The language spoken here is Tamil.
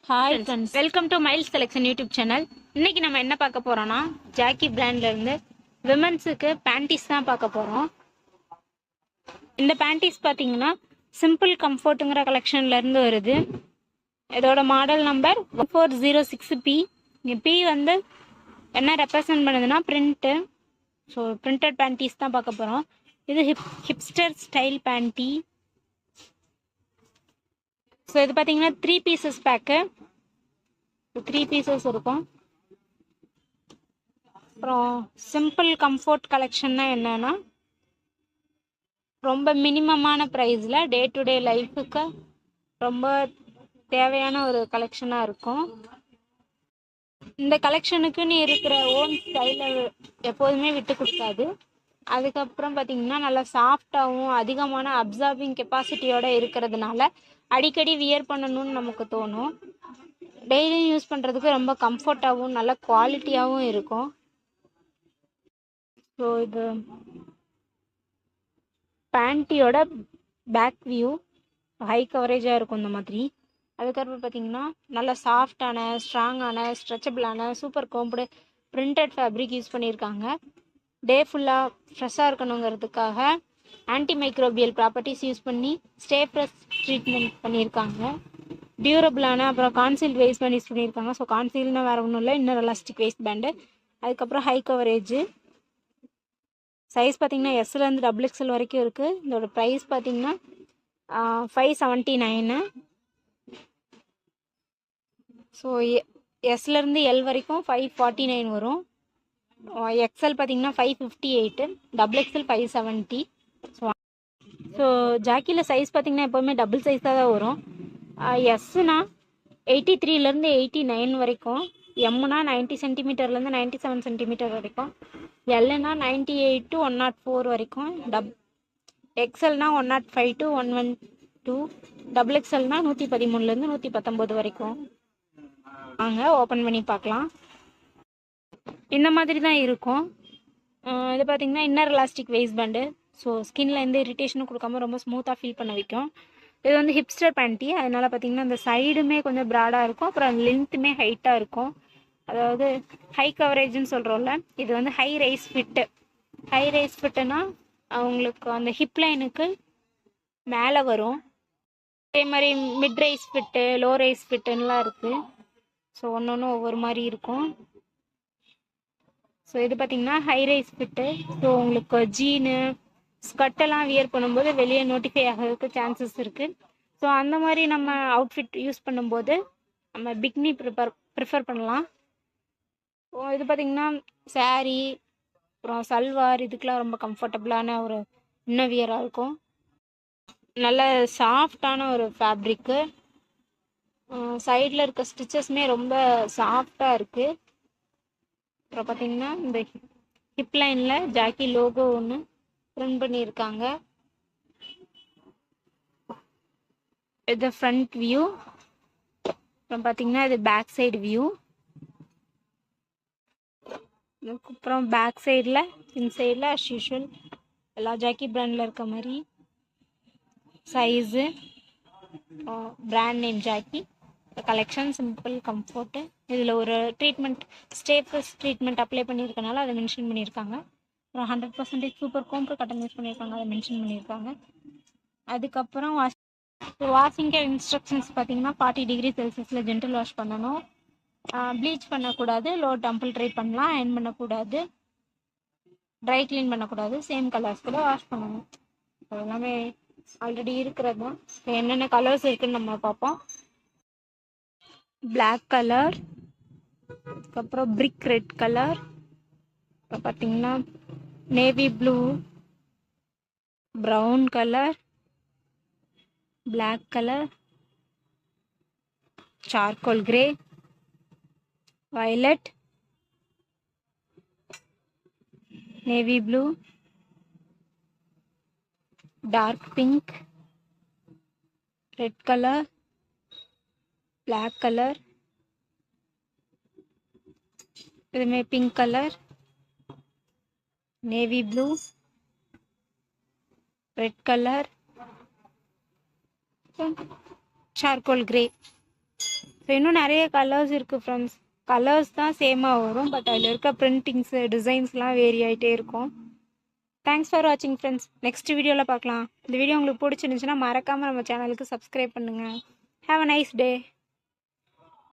Hi friends, welcome to miles collection YouTube channel. இன்னைக்கு நம்ம என்ன பார்க்க போறோம்னா, ஜாக்கி பிராண்ட்ல இருந்து விமன்ஸுக்கு பேண்டீஸ் தான் பார்க்க போறோம். இந்த பேண்டீஸ் பார்த்தீங்கன்னா சிம்பிள் கம்ஃபர்ட்டுங்கிற கலெக்ஷன்ல இருந்து வருது. இதோட மாடல் நம்பர் 1406P. பி வந்து என்ன ரெப்ரசன்ட் பண்ணுதுன்னா பிரிண்ட்டு. ஸோ பிரிண்டட் பேண்டீஸ் தான் பார்க்க போகிறோம். இது ஹிப்ஸ்டர் ஸ்டைல் பேண்டி. ஸோ இது பார்த்தீங்கன்னா 3 பீசஸ் பேக்கு. 3 பீசஸ் இருக்கும். அப்புறம் சிம்பிள் கம்ஃபர்ட் கலெக்ஷன்னா என்னன்னா, ரொம்ப மினிமமான ப்ரைஸில் டே டு டே லைஃபுக்கு ரொம்ப தேவையான ஒரு கலெக்ஷனாக இருக்கும். இந்த கலெக்ஷனுக்குன்னு இருக்கிற ஓன் ஸ்டைலை எப்போதுமே விட்டு கொடுக்காது. அதுக்கப்புறம் பார்த்தீங்கன்னா நல்லா சாஃப்டாகவும் அதிகமான அப்சார்பிங் கெப்பாசிட்டியோடு இருக்கிறதுனால அடிக்கடி வியர் பண்ணணும்னு நமக்கு தோணும். டெய்லியும் யூஸ் பண்ணுறதுக்கு ரொம்ப கம்ஃபர்ட்டாகவும் நல்ல குவாலிட்டியாகவும் இருக்கும். ஸோ இது பேண்டியோட பேக் வியூ ஹை கவரேஜாக இருக்கும் இந்த மாதிரி. அதுக்கப்புறம் பார்த்தீங்கன்னா நல்ல சாஃப்டான, ஸ்ட்ராங்கான, ஸ்ட்ரெச்சபிளான, super combed printed fabric use பண்ணியிருக்காங்க. டே ஃபுல்லாக ஃப்ரெஷ்ஷாக இருக்கணுங்கிறதுக்காக ஆன்டி மைக்ரோபியல் ப்ராப்பர்ட்டிஸ் யூஸ் பண்ணி ஸ்டே ஃப்ரெஷ் ட்ரீட்மெண்ட் பண்ணியிருக்காங்க. டியூரபிளான, அப்புறம் கான்சீல்ட் வேஸ்ட் பேண்ட் யூஸ் பண்ணியிருக்காங்க. ஸோ கான்சீல்னா வேறு ஒன்றும் இல்லை, இன்னும் எலாஸ்டிக் வேஸ்ட் பேண்டு. அதுக்கப்புறம் ஹை கவரேஜ். சைஸ் பார்த்தீங்கன்னா எஸ்லேருந்து XXL வரைக்கும் இருக்குது. இதோட ப்ரைஸ் பார்த்தீங்கன்னா 579. ஸோ எஸ்லேருந்து எல் வரைக்கும் 549 வரும். எக்ஸ்எல் பார்த்தீங்கன்னா 558, XXL 570. ஸோ ஜாக்கியில் சைஸ் பார்த்தீங்கன்னா எப்போவுமே டபுள் சைஸாக தான் வரும். எஸ்னா 83லேருந்து 89 வரைக்கும், எம்னா 90 சென்டிமீட்டர்லேருந்து 97 சென்டிமீட்டர் வரைக்கும், எல்னா 98 to 104 வரைக்கும், எக்ஸ்எல்னா 105 to 112, XXLனா 113லேருந்து 119 வரைக்கும். வாங்க ஓப்பன் பண்ணி பார்க்கலாம். இந்த மாதிரி தான் இருக்கும். இது பார்த்தீங்கன்னா inner elastic waist pant. So ஸ்கின்ல எந்த இரிட்டேஷனும் கொடுக்காம ரொம்ப ஸ்மூத்தாக ஃபீல் பண்ண வைக்கும். இது வந்து ஹிப்ஸ்டர் பேண்டி, அதனால் பார்த்தீங்கன்னா இந்த சைடுமே கொஞ்சம் ப்ராடாக இருக்கும், அப்புறம் லென்த்துமே ஹைட்டாக இருக்கும். அதாவது ஹை கவரேஜ்னு சொல்கிறோம்ல, இது வந்து high rise fit. High rise ஃபிட்டுனா அவங்களுக்கு அந்த ஹிப் லைனுக்கு மேலே வரும். அதே மாதிரி mid rise fit, low rise ஃபிட்டுன்னெலாம் இருக்குது. ஸோ ஒன்று ஒன்று ஒவ்வொரு மாதிரி இருக்கும். ஸோ இது பார்த்திங்கன்னா ஹை ரைஸ் ஃபிட்டு. ஸோ உங்களுக்கு ஜீனு ஸ்கர்ட்டெல்லாம் வியர் பண்ணும்போது வெளியே நோட்டிஃபை ஆகிறதுக்கு சான்சஸ் இருக்குது. ஸோ அந்த மாதிரி நம்ம அவுட்ஃபிட் யூஸ் பண்ணும்போது நம்ம பிக்னி ப்ரிஃபர் பண்ணலாம். ஸோ இது பார்த்திங்கன்னா சாரீ, அப்புறம் சல்வார், இதுக்கெலாம் ரொம்ப கம்ஃபர்டபுளான ஒரு இன்னவியராக இருக்கும். நல்ல சாஃப்டான ஒரு ஃபேப்ரிக்கு. சைடில் இருக்க ஸ்டிச்சஸ்மே ரொம்ப சாஃப்டாக இருக்குது. அப்புறம் பார்த்திங்கன்னா இந்த ஹிப் லைனில் ஜாக்கி லோகோ ஒன்று பிரிண்ட் பண்ணியிருக்காங்க. இது ஃப்ரண்ட் வியூ. அப்புறம் பார்த்திங்கன்னா இது பேக் சைடு வியூ. அதுக்கப்புறம் பேக் சைடில் இன்சைடில் அஸ் யூஷுவல் எல்லா ஜாக்கி பிராண்டில் இருக்க மாதிரி size, brand name Jockey collection, simple comfort. இதில் ஒரு treatment, stay fresh treatment apply பண்ணியிருக்கனால அதை மென்ஷன் பண்ணியிருக்காங்க. அப்புறம் 100% சூப்பர் கோம்பு கட்டன் யூஸ் பண்ணியிருக்காங்க, அதை மென்ஷன் பண்ணியிருக்காங்க. அதுக்கப்புறம் வாஷிங் கேர் இன்ஸ்ட்ரக்ஷன்ஸ் பார்த்தீங்கன்னா 40 டிகிரி செல்சியஸில் ஜென்டல் வாஷ் பண்ணணும். ப்ளீச் பண்ணக்கூடாது, லோ டெம்பரேச்சர் பண்ணலாம், அயர்ன் பண்ணக்கூடாது, ட்ரை க்ளீன் பண்ணக்கூடாது, சேம் கலர்ஸ் கூட வாஷ் பண்ணணும். அது எல்லாமே ஆல்ரெடி இருக்கிறது தான். என்னென்ன கலர்ஸ் இருக்குதுன்னு நம்ம பார்ப்போம். பிளாக் கலர், அதுக்கப்புறம் பிரிக் ரெட் கலர், இப்போ பார்த்தீங்கன்னா navy blue, brown colour, black colour, charcoal grey, violet, navy blue, dark pink, red color, black color, இதுமே pink color, navy blue, red color, charcoal grey. So இன்னும் நிறைய கலர்ஸ் இருக்குது ஃப்ரெண்ட்ஸ். கலர்ஸ் தான் சேமாக வரும், பட் அதில் இருக்க பிரிண்டிங்ஸு டிசைன்ஸ்லாம் வேரி ஆகிட்டே இருக்கும். தேங்க்ஸ் ஃபார் வாட்சிங் ஃப்ரெண்ட்ஸ். நெக்ஸ்ட் வீடியோவில் பார்க்கலாம். இந்த வீடியோ உங்களுக்கு பிடிச்சிருந்துச்சுன்னா மறக்காமல் நம்ம சேனலுக்கு சப்ஸ்கிரைப் பண்ணுங்கள். Have a nice day.